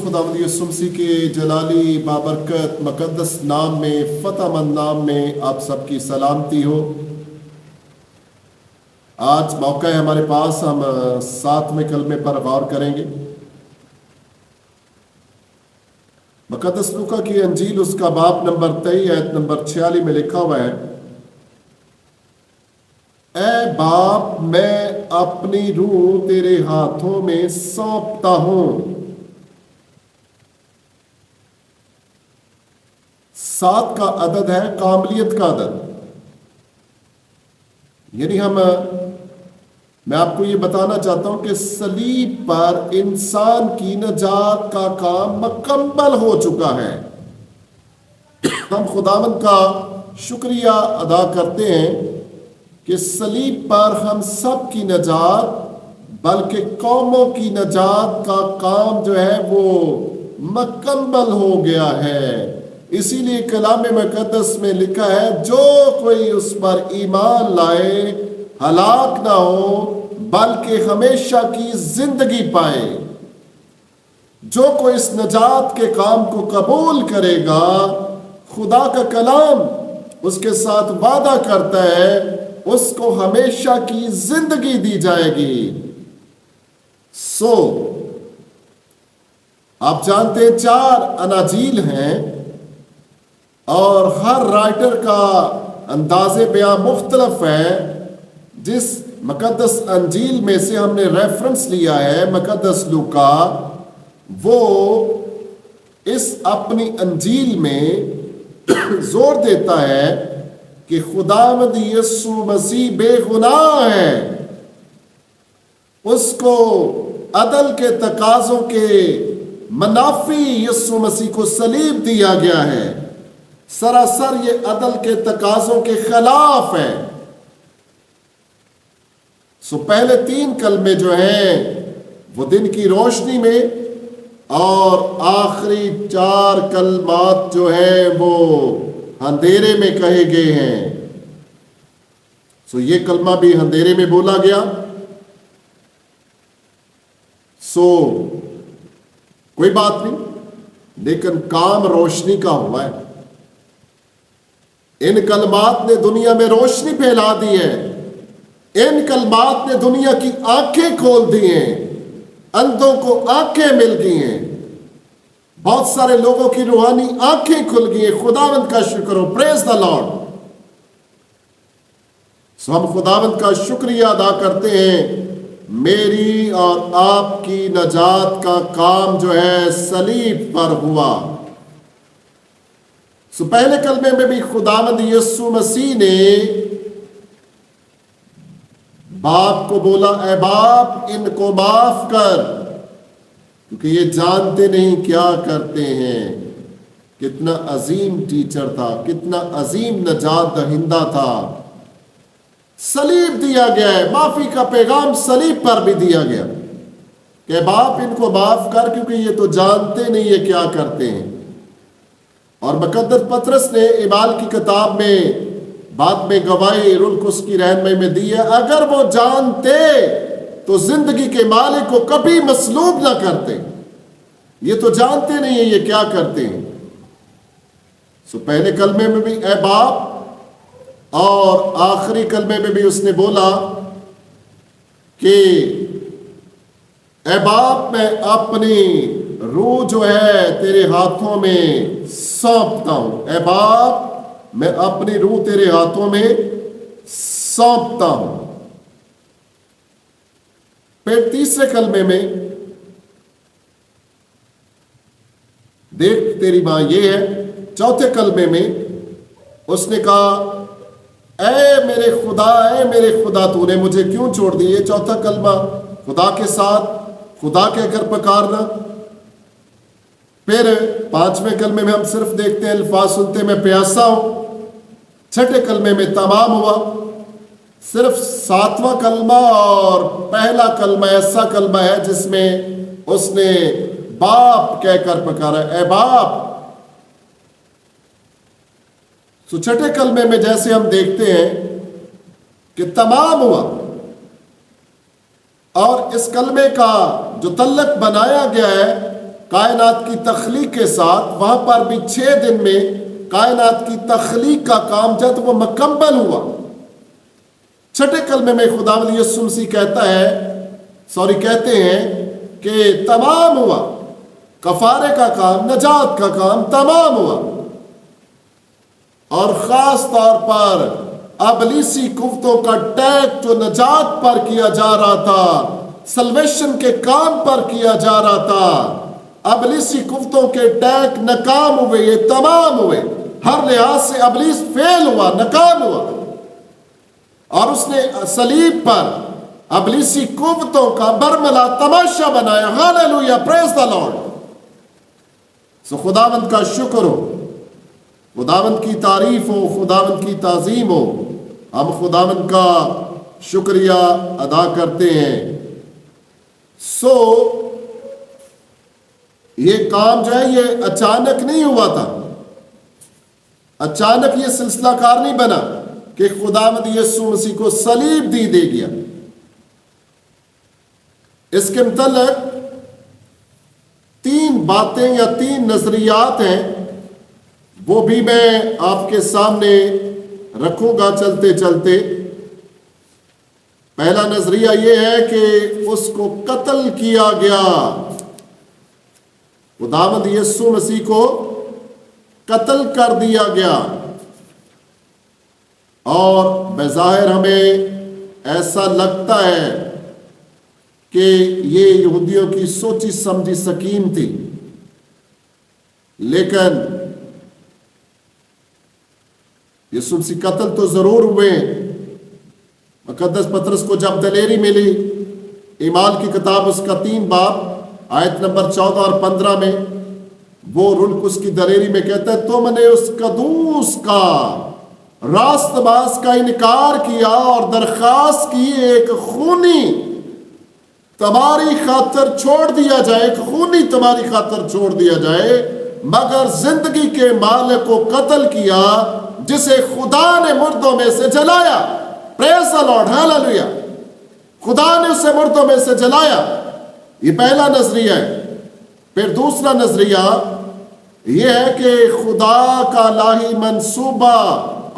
خداوند یسوع مسیح کے جلالی بابرکت مقدس نام میں فتح مند نام میں آپ سب کی سلامتی ہو۔ آج موقع ہے ہمارے پاس، ہم 7ویں کلمے پر غور کریں گے۔ مقدس لوکا کی انجیل اس کا باب نمبر 23 آیت نمبر 46 میں لکھا ہوا ہے، اے باپ میں اپنی روح تیرے ہاتھوں میں سونپتا ہوں۔ 7 کا عدد ہے کاملیت کا عدد، یعنی میں آپ کو یہ بتانا چاہتا ہوں کہ صلیب پر انسان کی نجات کا کام مکمل ہو چکا ہے۔ ہم خداوند کا شکریہ ادا کرتے ہیں کہ صلیب پر ہم سب کی نجات بلکہ قوموں کی نجات کا کام جو ہے وہ مکمل ہو گیا ہے۔ اسی لیے کلام مقدس میں لکھا ہے، جو کوئی اس پر ایمان لائے ہلاک نہ ہو بلکہ ہمیشہ کی زندگی پائے۔ جو کوئی اس نجات کے کام کو قبول کرے گا، خدا کا کلام اس کے ساتھ وعدہ کرتا ہے، اس کو ہمیشہ کی زندگی دی جائے گی۔ آپ جانتے ہیں 4 اناجیل ہیں اور ہر رائٹر کا انداز بیان مختلف ہے۔ جس مقدس انجیل میں سے ہم نے ریفرنس لیا ہے مقدس لوکا، وہ اس اپنی انجیل میں زور دیتا ہے کہ خداوند یسوع مسیح بے گناہ ہے، اس کو عدل کے تقاضوں کے منافی یسوع مسیح کو صلیب دیا گیا ہے، سراسر یہ عدل کے تقاضوں کے خلاف ہے۔ پہلے 3 کلمے جو ہیں وہ دن کی روشنی میں، اور آخری 4 کلمات جو ہیں وہ اندھیرے میں کہے گئے ہیں۔ یہ کلمہ بھی اندھیرے میں بولا گیا۔ کوئی بات نہیں، لیکن کام روشنی کا ہوا ہے۔ ان کلمات نے دنیا میں روشنی پھیلا دی ہے، ان کلمات نے دنیا کی آنکھیں کھول دی ہیں، اندھوں کو آنکھیں مل گئی ہیں، بہت سارے لوگوں کی روحانی آنکھیں کھل گئی ہیں۔ خداوند کا شکر ہو، پریز دا لارڈ۔ ہم خداوند کا شکریہ ادا کرتے ہیں، میری اور آپ کی نجات کا کام جو ہے صلیب پر ہوا۔ پہلے کلمے میں بھی خداوند یسوع مسیح نے باپ کو بولا، اے باپ ان کو معاف کر کیونکہ یہ جانتے نہیں کیا کرتے ہیں۔ کتنا عظیم ٹیچر تھا، کتنا عظیم نجات دہندہ تھا۔ صلیب دیا گیا ہے، معافی کا پیغام صلیب پر بھی دیا گیا کہ باپ ان کو معاف کر کیونکہ یہ تو جانتے نہیں یہ کیا کرتے ہیں۔ اور مقدس پطرس نے اعمال کی کتاب میں بعد میں گواہی روح القدس کی رہنمائی میں دی ہے، اگر وہ جانتے تو زندگی کے مالک کو کبھی مصلوب نہ کرتے، یہ تو جانتے نہیں ہیں یہ کیا کرتے ہیں۔ پہلے کلمے میں بھی اے باپ، اور آخری کلمے میں بھی اس نے بولا کہ اے باپ میں اپنی روح جو ہے تیرے ہاتھوں میں سونپتا ہوں۔ اے باپ میں اپنی روح تیرے ہاتھوں میں سونپتا ہوں۔ پھر تیسرے کلمے میں دیکھ تیری ماں یہ ہے۔ چوتھے کلمے میں اس نے کہا، اے میرے خدا تو نے مجھے کیوں چھوڑ دی۔ یہ چوتھا کلمہ خدا کے ساتھ خدا کہہ کر پکارنا۔ پھر 5ویں کلمے میں ہم صرف دیکھتے ہیں الفاظ سنتے میں پیاسا ہوں۔ 6ٹھے کلمے میں تمام ہوا۔ صرف 7واں کلمہ اور پہلا کلمہ ایسا کلمہ ہے جس میں اس نے باپ کہہ کر پکارا، اے باپ۔ 6ٹھے کلمے میں جیسے ہم دیکھتے ہیں کہ تمام ہوا، اور اس کلمے کا جو تعلق بنایا گیا ہے کائنات کی تخلیق کے ساتھ، وہاں پر بھی 6 دن میں کائنات کی تخلیق کا کام جب وہ مکمل ہوا، چھٹے کلمے میں خداوند یسوع مسیح کہتے ہیں کہ تمام ہوا، کفارے کا کام، نجات کا کام تمام ہوا۔ اور خاص طور پر ابلیسی قوتوں کا ٹیک جو نجات پر کیا جا رہا تھا، سلویشن کے کام پر کیا جا رہا تھا، ابلیسی قوتوں کے ٹیک ناکام ہوئے، یہ تمام ہوئے، ہر لحاظ سے ابلیس فیل ہوا، ناکام ہوا، اور اس نے صلیب پر ابلیسی قوتوں کا برملا تماشا بنایا۔ ہاللویا، پریز دی لارڈ۔ سو خداوند کا شکر ہو، خداوند کی تعریف ہو، خداوند کی تعظیم ہو، ہم خداوند کا شکریہ ادا کرتے ہیں۔ سو یہ کام جو ہے یہ اچانک نہیں ہوا تھا، اچانک یہ سلسلہ کار نہیں بنا کہ خداوند یسوع مسیح کو صلیب دے گیا۔ اس کے متعلق 3 باتیں یا 3 نظریات ہیں، وہ بھی میں آپ کے سامنے رکھوں گا چلتے چلتے۔ پہلا نظریہ یہ ہے کہ اس کو قتل کیا گیا، خداوند یسوع مسیح کو قتل کر دیا گیا، اور بظاہر ہمیں ایسا لگتا ہے کہ یہ یہودیوں کی سوچی سمجھی سکیم تھی، لیکن یسوع مسیح قتل تو ضرور ہوئے۔ مقدس پطرس کو جب دلیری ملی، اعمال کی کتاب اس کا 3 باب آیت نمبر 14 اور 15 میں وہ رلک اس کی دلیری میں کہتا ہے، تم نے اس قدوس کا، راست باز کا انکار کیا اور درخواست کی ایک خونی تمہاری خاطر چھوڑ دیا جائے، ایک خونی تمہاری خاطر چھوڑ دیا جائے، مگر زندگی کے مالک کو قتل کیا جسے خدا نے مردوں میں سے جلایا۔ پریز دی لارڈ، ہاللویا، خدا نے اسے مردوں میں سے جلایا۔ یہ پہلا نظریہ ہے۔ پھر دوسرا نظریہ یہ ہے کہ خدا کا الہی منصوبہ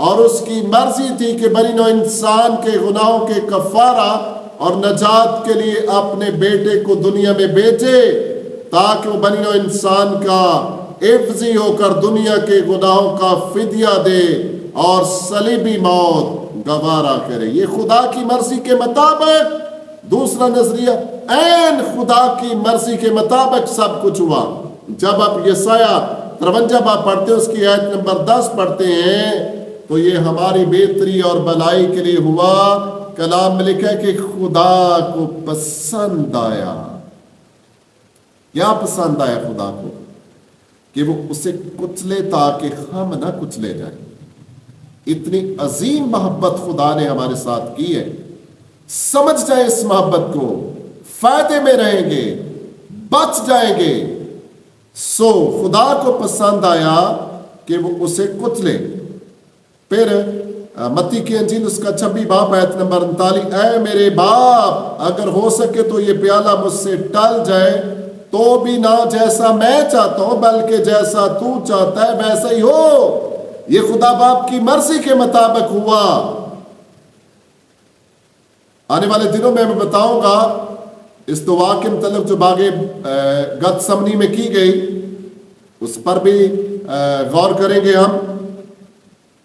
اور اس کی مرضی تھی کہ بنی نوع انسان کے گناہوں کے کفارہ اور نجات کے لیے اپنے بیٹے کو دنیا میں بھیجے، تاکہ وہ بنی نوع انسان کا عوضی ہو کر دنیا کے گناہوں کا فدیہ دے اور صلیبی موت گوارا کرے۔ یہ خدا کی مرضی کے مطابق، دوسرا نظریہ عین خدا کی مرضی کے مطابق سب کچھ ہوا۔ جب آپ یسایہ 53 باب پڑھتے ہیں، اس کی آیت نمبر 10 پڑھتے ہیں، تو یہ ہماری بہتری اور بھلائی کے لیے ہوا۔ کلام میں لکھا ہے کہ خدا کو پسند آیا۔ کیا پسند آیا خدا کو؟ کہ وہ اسے کچلے تاکہ ہم نہ کچلے جائیں۔ اتنی عظیم محبت خدا نے ہمارے ساتھ کی ہے۔ سمجھ جائیں اس محبت کو، فائدے میں رہیں گے، بچ جائیں گے۔ سو خدا کو پسند آیا کہ وہ اسے کچلے۔ پھر متی کی انجیل اس کا 26 باب آیت نمبر 39، اے میرے باپ، اگر ہو سکے تو یہ پیالہ مجھ سے ٹل جائے، تو بھی نہ جیسا میں چاہتا ہوں بلکہ جیسا تو چاہتا ہے ویسا ہی ہو۔ یہ خدا باپ کی مرضی کے مطابق ہوا۔ آنے والے دنوں میں بتاؤں گا اس دعا کے متعلق جو باغ گتسمنی میں کی گئی، اس پر بھی غور کریں گے ہم۔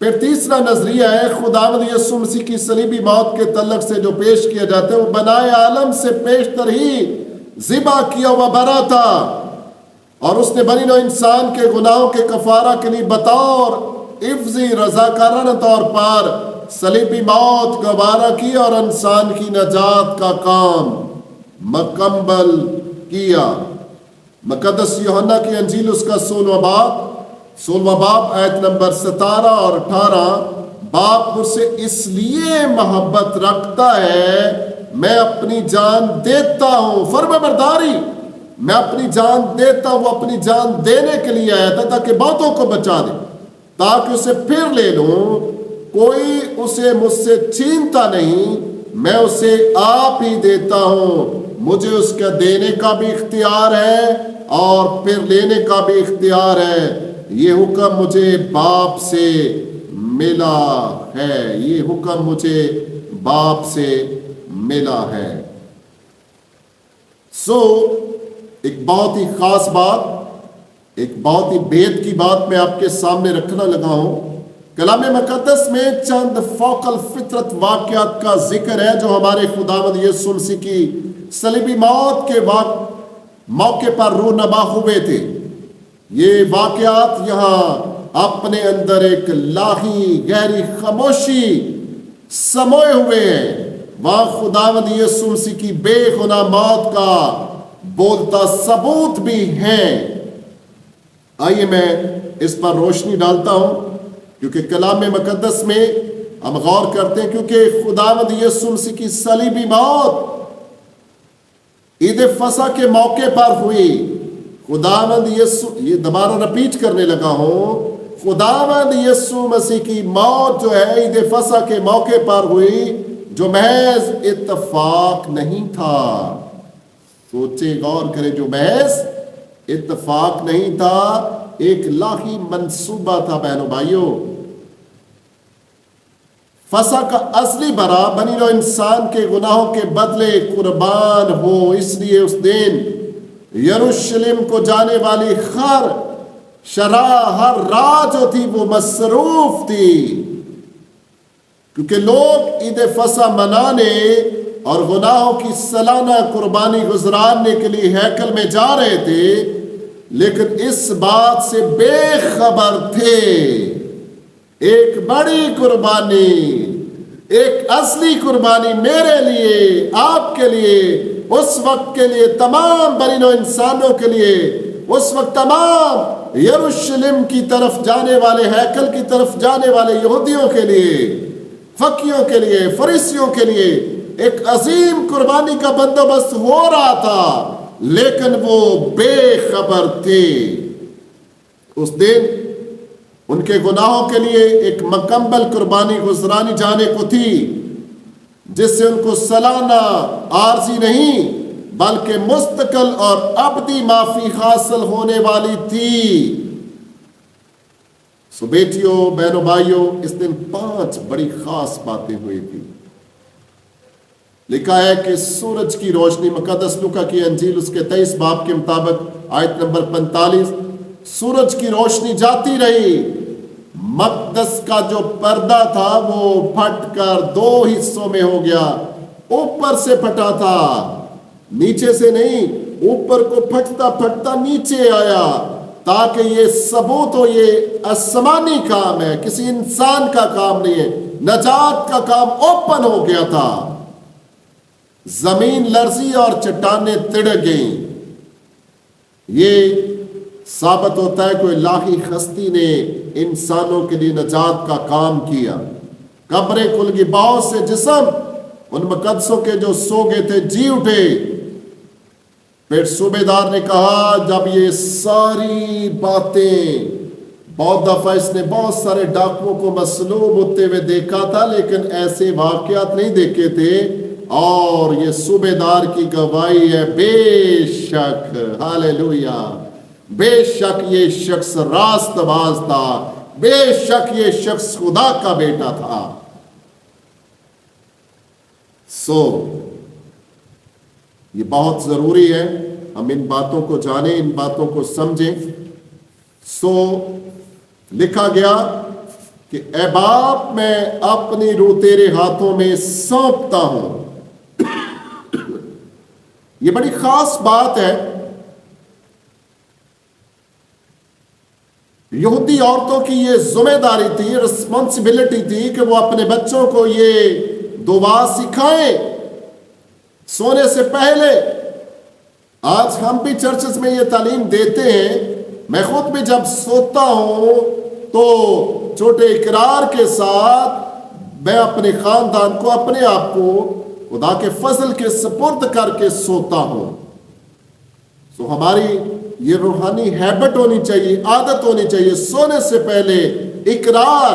پھر تیسرا نظریہ ہے خداوند یسوع مسیح کی صلیبی موت کے تعلق سے جو پیش کیا جاتا ہے، وہ بنائے عالم سے پیشتر ہی ذبح کیا ہوا برا تھا، اور اس نے بنی نوع انسان کے گناہوں کے کفارہ کے لیے بطور عوضی رضاکارانہ طور پر صلیبی موت گوارا کی اور انسان کی نجات کا کام مکمل کیا۔ مقدس یوحنا کی انجیل اس کا 16واں باب آیت نمبر 17 اور 18، باپ مجھ سے اس لیے محبت رکھتا ہے، میں اپنی جان دیتا ہوں، فرما برداری، میں اپنی جان دیتا ہوں۔ وہ اپنی جان دینے کے لیے آیا تھا تاکہ بہتوں کو بچا دے، تاکہ اسے پھر لے لوں۔ کوئی اسے مجھ سے چھینتا نہیں، میں اسے آپ ہی دیتا ہوں، مجھے اس کا دینے کا بھی اختیار ہے اور پھر لینے کا بھی اختیار ہے۔ یہ حکم مجھے باپ سے ملا ہے، یہ حکم مجھے باپ سے ملا ہے۔ ایک بہت ہی خاص بات، ایک بہت ہی بید کی بات میں آپ کے سامنے رکھنا لگا ہوں۔ کلام مقدس میں چند فوق الفطرت واقعات کا ذکر ہے جو ہمارے خداوند یسوع مسیح کی صلیبی موت کے موقع پر رونما ہوئے تھے۔ یہ واقعات یہاں اپنے اندر ایک لاہی گہری خاموشی سموئے ہوئے ہیں۔ وہاں خداوند یسوع مسیح کی بے گناہ موت کا بولتا ثبوت بھی ہے۔ آئیے میں اس پر روشنی ڈالتا ہوں، کیونکہ کلام مقدس میں ہم غور کرتے ہیں، کیونکہ خداوند یسوع مسیح کی صلیبی موت عید فصح کے موقع پر ہوئی۔ خداوند یسوع، یہ دوبارہ رپیٹ کرنے لگا ہوں، خداوند یسوع مسیح کی موت جو ہے عید فصح کے موقع پر ہوئی، جو محض اتفاق نہیں تھا۔ سوچے، غور کریں، جو محض اتفاق نہیں تھا، ایک الہی منصوبہ تھا۔ بہنوں بھائیوں، فصح کا اصلی برا بنی نوع انسان کے گناہوں کے بدلے قربان ہو، اس لیے اس دن یروشلم کو جانے والی ہر راہ جو تھی وہ مصروف تھی، کیونکہ لوگ عید فصح منانے اور گناہوں کی سالانہ قربانی گزارنے کے لیے ہیکل میں جا رہے تھے، لیکن اس بات سے بے خبر تھے ایک بڑی قربانی، ایک اصلی قربانی میرے لیے، آپ کے لیے، اس وقت کے لیے، تمام بنی نوع انسانوں کے لیے، اس وقت تمام یروشلم کی طرف جانے والے، ہیکل کی طرف جانے والے یہودیوں کے لیے، فقیوں کے لیے، فریسیوں کے لیے ایک عظیم قربانی کا بندوبست ہو رہا تھا، لیکن وہ بے خبر تھے۔ اس دن ان کے گناہوں کے لیے ایک مکمل قربانی گزرانی جانے کو تھی، جس سے ان کو سالانہ عارضی نہیں بلکہ مستقل اور ابدی معافی حاصل ہونے والی تھی۔ سو بیٹیوں، بہنوں، بھائیوں، اس دن 5 بڑی خاص باتیں ہوئی تھی۔ لکھا ہے کہ سورج کی روشنی، مقدس لوکا کی انجیل اس کے 23 باب کے مطابق آیت نمبر 45، سورج کی روشنی جاتی رہی، مقدس کا جو پردہ تھا وہ پھٹ کر 2 حصوں میں ہو گیا۔ اوپر سے پھٹا تھا، نیچے سے نہیں، اوپر کو پھٹتا پھٹتا نیچے آیا، تاکہ یہ ثبوت ہو یہ آسمانی کام ہے، کسی انسان کا کام نہیں ہے، نجات کا کام اوپن ہو گیا تھا۔ زمین لرزی اور چٹانیں تڑک گئیں۔ یہ ثابت ہوتا ہے کوئی الہی ہستی نے انسانوں کے لیے نجات کا کام کیا۔ قبریں کھل گئی، بہت سے جسم ان مقدسوں کے جو سو گئے تھے جی اٹھے۔ پھر صوبے دار نے کہا، جب یہ ساری باتیں، بہت دفعہ اس نے بہت سارے ڈاکوؤں کو مصلوب ہوتے ہوئے دیکھا تھا، لیکن ایسے واقعات نہیں دیکھے تھے، اور یہ صوبے دار کی گواہی ہے، بے شک، ہاللیلویا، بے شک یہ شخص راست باز تھا، بے شک یہ شخص خدا کا بیٹا تھا۔ یہ بہت ضروری ہے ہم ان باتوں کو جانیں، ان باتوں کو سمجھیں۔ لکھا گیا کہ اے باپ، میں اپنی روح تیرے ہاتھوں میں سونپتا ہوں۔ یہ بڑی خاص بات ہے۔ یہودی عورتوں کی یہ ذمہ داری تھی، رسپانسبلٹی تھی کہ وہ اپنے بچوں کو یہ دعا سکھائیں سونے سے پہلے۔ آج ہم بھی چرچز میں یہ تعلیم دیتے ہیں۔ میں خود بھی جب سوتا ہوں تو چھوٹے اقرار کے ساتھ میں اپنے خاندان کو، اپنے آپ کو خدا کے فضل کے سپرد کر کے سوتا ہوں۔ ہماری یہ روحانی ہیبٹ ہونی چاہیے، عادت ہونی چاہیے، سونے سے پہلے اقرار